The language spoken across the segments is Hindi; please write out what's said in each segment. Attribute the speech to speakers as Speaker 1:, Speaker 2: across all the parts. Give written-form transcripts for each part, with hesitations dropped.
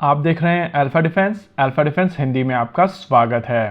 Speaker 1: आप देख रहे हैं अल्फा डिफेंस हिंदी में आपका स्वागत है।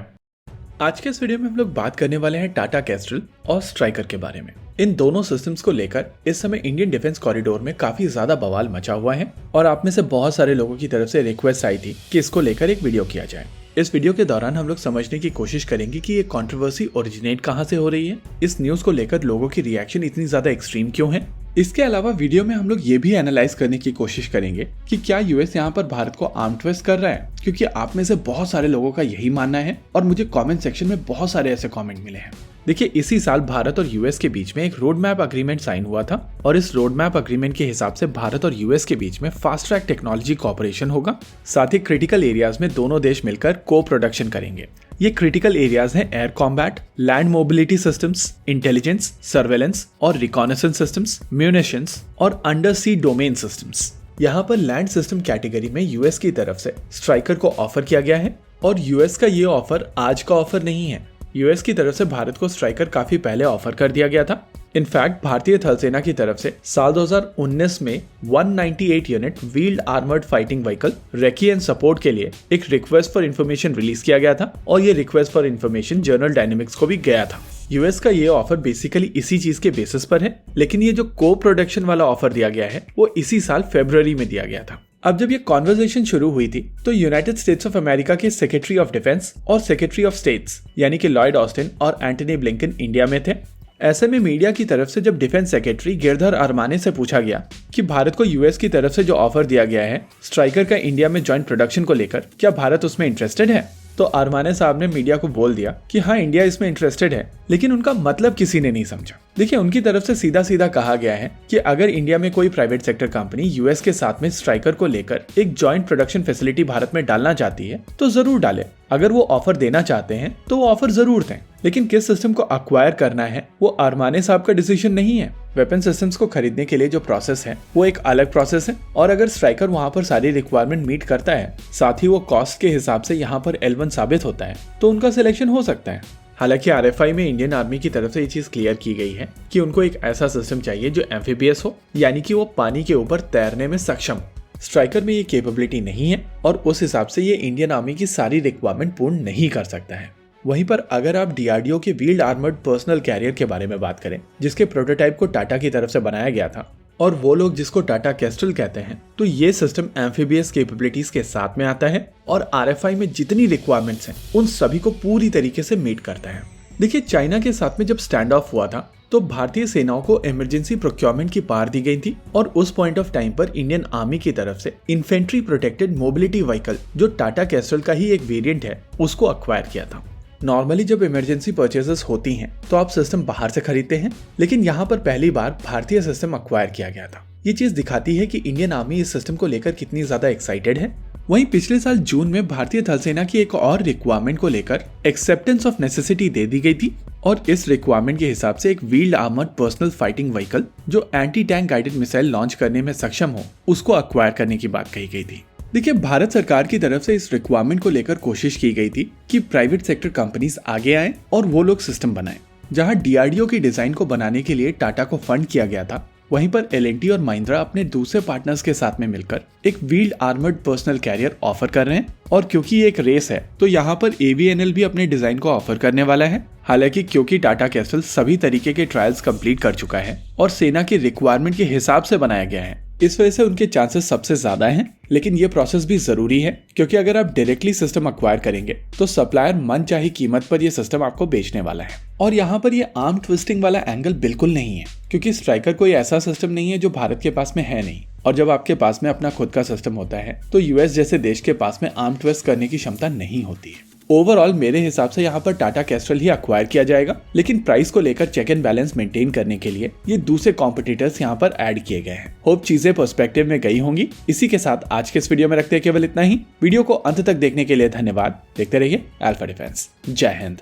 Speaker 2: आज के इस वीडियो में हम लोग बात करने वाले हैं टाटा कैस्ट्रल और स्ट्राइकर के बारे में। इन दोनों सिस्टम्स को लेकर इस समय इंडियन डिफेंस कॉरिडोर में काफी ज्यादा बवाल मचा हुआ है और आप में से बहुत सारे लोगों की तरफ से रिक्वेस्ट आई थी कि इसको लेकर एक वीडियो किया जाए। इस वीडियो के दौरान हम लोग समझने की कोशिश करेंगे कि ये कंट्रोवर्सी ओरिजिनेट कहाँ से हो रही है, इस न्यूज को लेकर लोगों की रिएक्शन इतनी ज्यादा एक्सट्रीम क्यों है। इसके अलावा वीडियो में हम लोग ये भी एनालाइज करने की कोशिश करेंगे कि क्या यूएस यहाँ पर भारत को आर्म ट्विस्ट कर रहा है, क्योंकि आप में से बहुत सारे लोगों का यही मानना है और मुझे कमेंट सेक्शन में बहुत सारे ऐसे कमेंट मिले हैं। देखिए, इसी साल भारत और यूएस के बीच में एक रोड मैप अग्रीमेंट साइन हुआ था और इस रोड मैप अग्रीमेंट के हिसाब से भारत और यूएस के बीच में फास्ट ट्रैक टेक्नोलॉजी कोऑपरेशन होगा। साथ ही क्रिटिकल एरियाज में दोनों देश मिलकर को प्रोडक्शन करेंगे। ये क्रिटिकल एरियाज हैं air combat, land mobility systems, intelligence, surveillance और रिकॉनेसेंस सिस्टम्स, म्यूनिशंस और अंडर सी डोमेन सिस्टम्स। यहाँ पर लैंड सिस्टम कैटेगरी में यूएस की तरफ से स्ट्राइकर को ऑफर किया गया है और यूएस का ये ऑफर आज का ऑफर नहीं है। यूएस की तरफ से भारत को स्ट्राइकर काफी पहले ऑफर कर दिया गया था। इनफैक्ट भारतीय थल सेना की तरफ से साल 2019 में 198 unit wheeled armoured fighting vehicle recce and support के लिए एक रिक्वेस्ट फॉर इन्फॉर्मेशन रिलीज किया गया था और ये request for information general dynamics को भी गया था। यूएस का ये ऑफर बेसिकली इसी चीज के बेसिस पर है, लेकिन ये जो को प्रोडक्शन वाला ऑफर दिया गया है वो इसी साल फरवरी में दिया गया था। अब जब ये कॉन्वर्सेशन शुरू हुई थी तो यूनाइटेड स्टेट्स ऑफ अमेरिका के सेक्रेटरी ऑफ डिफेंस और सेक्रेटरी ऑफ स्टेट्स यानी कि लॉयड ऑस्टिन और एंटनी ब्लिंकन इंडिया में थे। ऐसे में मीडिया की तरफ से जब डिफेंस सेक्रेटरी गिरधर अरमाने से पूछा गया कि भारत को यूएस की तरफ से जो ऑफर दिया गया है स्ट्राइकर का इंडिया में जॉइंट प्रोडक्शन को लेकर, क्या भारत उसमें इंटरेस्टेड है, तो अरमाने साहब ने मीडिया को बोल दिया कि हाँ, इंडिया इसमें इंटरेस्टेड है, लेकिन उनका मतलब किसी ने नहीं समझा। देखिए, उनकी तरफ से सीधा सीधा कहा गया है कि अगर इंडिया में कोई प्राइवेट सेक्टर कंपनी यूएस के साथ में स्ट्राइकर को लेकर एक जॉइंट प्रोडक्शन फैसिलिटी भारत में डालना चाहती है तो जरूर डाले। अगर वो ऑफर देना चाहते हैं तो वो ऑफर जरूर दें, लेकिन किस सिस्टम को अक्वायर करना है वो अरमाने साहब का डिसीजन नहीं है। वेपन सिस्टम्स को खरीदने के लिए जो प्रोसेस है वो एक अलग प्रोसेस है और अगर स्ट्राइकर वहां पर सारी रिक्वायरमेंट मीट करता है, साथ ही वो कॉस्ट के हिसाब से यहाँ पर L1 साबित होता है, तो उनका सिलेक्शन हो सकता है। हालांकि आरएफआई में इंडियन आर्मी की तरफ से ये चीज क्लियर की गई है कि उनको एक ऐसा सिस्टम चाहिए जो एम्फीबियस हो, यानी कि वो पानी के ऊपर तैरने में सक्षम हो। स्ट्राइकर में ये कैपेबिलिटी नहीं है और उस हिसाब से ये इंडियन आर्मी की सारी रिक्वायरमेंट पूर्ण नहीं कर सकता है। वहीं पर अगर आप डीआरडीओ के व्हील्ड आर्मर्ड पर्सनल कैरियर के बारे में बात करें, जिसके प्रोटोटाइप को टाटा की तरफ से बनाया गया था और वो लोग जिसको टाटा कैस्ट्रल कहते हैं, तो ये सिस्टम एम्फीबियस कैपेबिलिटीज के साथ में आता है और आरएफआई में जितनी रिक्वायरमेंट्स हैं उन सभी को पूरी तरीके से मीट करता है। देखिए, चाइना के साथ में जब स्टैंड ऑफ हुआ था तो भारतीय सेनाओं को इमरजेंसी प्रोक्योरमेंट की पावर दी गई थी और उस पॉइंट ऑफ टाइम पर इंडियन आर्मी की तरफ से इन्फेंट्री प्रोटेक्टेड मोबिलिटी व्हीकल जो टाटा कैस्ट्रल का ही एक वेरिएंट है उसको अक्वायर किया था। नॉर्मली जब इमरजेंसी परचेजेस होती हैं तो आप सिस्टम बाहर से खरीदते हैं, लेकिन यहाँ पर पहली बार भारतीय सिस्टम अक्वायर किया गया था। ये चीज दिखाती है कि इंडियन आर्मी इस सिस्टम को लेकर कितनी ज्यादा एक्साइटेड है। वहीं पिछले साल जून में भारतीय थल सेना की एक और रिक्वायरमेंट को लेकर एक्सेप्टेंस ऑफ नेसेसिटी दे दी गई थी और इस रिक्वायरमेंट के हिसाब से एक wheeled armoured personnel fighting vehicle जो anti tank guided missile launch करने में सक्षम हो उसको अक्वायर करने की बात कही गई थी। देखिए, भारत सरकार की तरफ से इस रिक्वायरमेंट को लेकर कोशिश की गई थी कि प्राइवेट सेक्टर कंपनीज आगे आए और वो लोग सिस्टम बनाएं। जहां डीआरडीओ की डिजाइन को बनाने के लिए टाटा को फंड किया गया था, वहीं पर एल&टी और महिंद्रा अपने दूसरे पार्टनर्स के साथ में मिलकर एक wheeled armoured personnel carrier offer कर रहे हैं और क्योंकि ये एक रेस है तो यहाँ पर एवीएनएल भी अपने डिजाइन को ऑफर करने वाला है। हालांकि क्योंकि टाटा कैस्ट्रल सभी तरीके के ट्रायल्स कंप्लीट कर चुका है और सेना की रिक्वायरमेंट के हिसाब से बनाया गया है, इस वजह से उनके चांसेस सबसे ज्यादा हैं। लेकिन ये प्रोसेस भी जरूरी है, क्योंकि अगर आप डायरेक्टली सिस्टम अक्वायर करेंगे तो सप्लायर मनचाही कीमत पर ये सिस्टम आपको बेचने वाला है। और यहाँ पर ये आर्म ट्विस्टिंग वाला एंगल बिल्कुल नहीं है, क्योंकि स्ट्राइकर कोई ऐसा सिस्टम नहीं है जो भारत के पास में है नहीं, और जब आपके पास में अपना खुद का सिस्टम होता है तो यूएस जैसे देश के पास में आर्म ट्विस्ट करने की क्षमता नहीं होती है। ओवरऑल मेरे हिसाब से यहाँ पर टाटा कैस्ट्रल ही अक्वायर किया जाएगा, लेकिन प्राइस को लेकर चेक एंड बैलेंस मेंटेन करने के लिए ये दूसरे कॉम्पिटिटर्स यहाँ पर ऐड किए गए हैं। होप चीजें पर्सपेक्टिव में गई होंगी। इसी के साथ आज के इस वीडियो में रखते हैं केवल इतना ही। वीडियो को अंत तक देखने के लिए धन्यवाद। देखते रहिए अल्फा डिफेंस। जय हिंद।